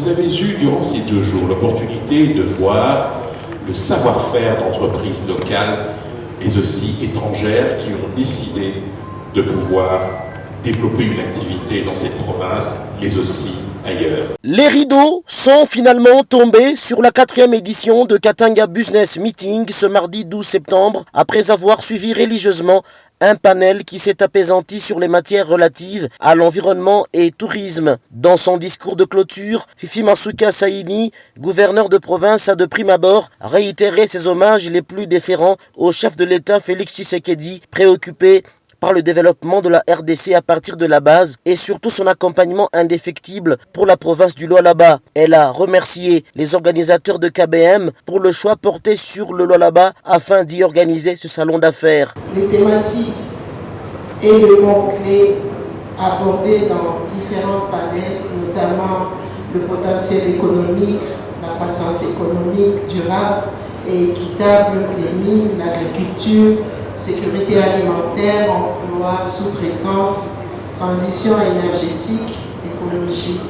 Vous avez eu durant ces 2 jours l'opportunité de voir le savoir-faire d'entreprises locales, mais aussi étrangères, qui ont décidé de pouvoir développer une activité dans cette province, mais aussi ailleurs. Les rideaux sont finalement tombés sur la 4e édition de Katanga Business Meeting ce mardi 12 septembre, après avoir suivi religieusement un panel qui s'est apaisanti sur les matières relatives à l'environnement et tourisme. Dans son discours de clôture, Fifi Masuka Saini, gouverneur de province, a de prime abord réitéré ses hommages les plus déférents au chef de l'État Félix Tshisekedi, préoccupé par le développement de la RDC à partir de la base et surtout son accompagnement indéfectible pour la province du Lualaba. Elle a remercié les organisateurs de KBM pour le choix porté sur le Lualaba afin d'y organiser ce salon d'affaires. Les thématiques et le mot-clé abordés dans différents panels, notamment le potentiel économique, la croissance économique durable et équitable des mines, l'agriculture, sécurité alimentaire, emploi, sous-traitance, transition énergétique, écologie,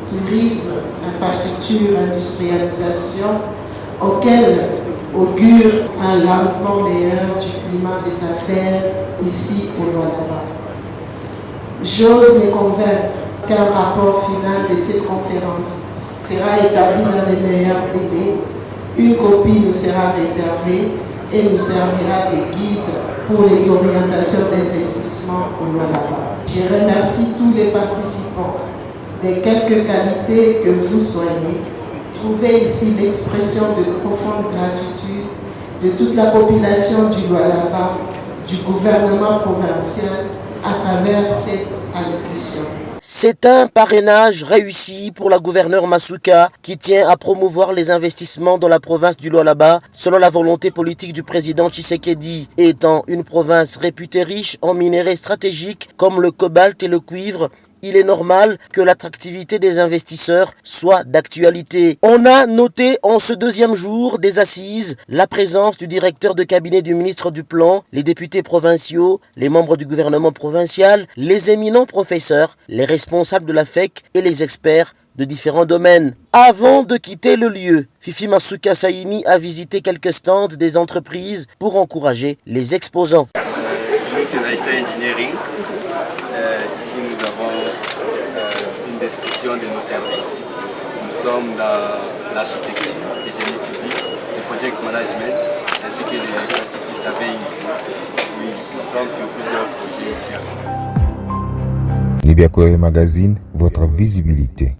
tourisme, infrastructure, industrialisation, auquel augure un lendemain meilleur du climat des affaires ici au Lualaba. J'ose me convaincre qu'un rapport final de cette conférence sera établi dans les meilleurs délais. Une copie nous sera réservée et nous servira de guide pour les orientations d'investissement au Lualaba. Je remercie tous les participants des quelques qualités que vous soyez. Trouvez ici l'expression de profonde gratitude de toute la population du Lualaba, du gouvernement provincial à travers cette allocution. C'est un parrainage réussi pour la gouverneure Masuka qui tient à promouvoir les investissements dans la province du Lualaba selon la volonté politique du président Tshisekedi. Étant une province réputée riche en minerais stratégiques comme le cobalt et le cuivre, il est normal que l'attractivité des investisseurs soit d'actualité. On a noté en ce 2e jour des assises la présence du directeur de cabinet du ministre du Plan, les députés provinciaux, les membres du gouvernement provincial, les éminents professeurs, les responsables de la FEC et les experts de différents domaines. Avant de quitter le lieu, Fifi Masuka Saini a visité quelques stands des entreprises pour encourager les exposants. Nous, c'est Naïssa Engineering. Ici, nous avons une description de nos services. Nous sommes dans l'architecture, le génie civil, le project management, ainsi que les pratiques qui s'appellent. Oui, nous sommes sur plusieurs projets ici. Nibiakoé Magazine, votre visibilité.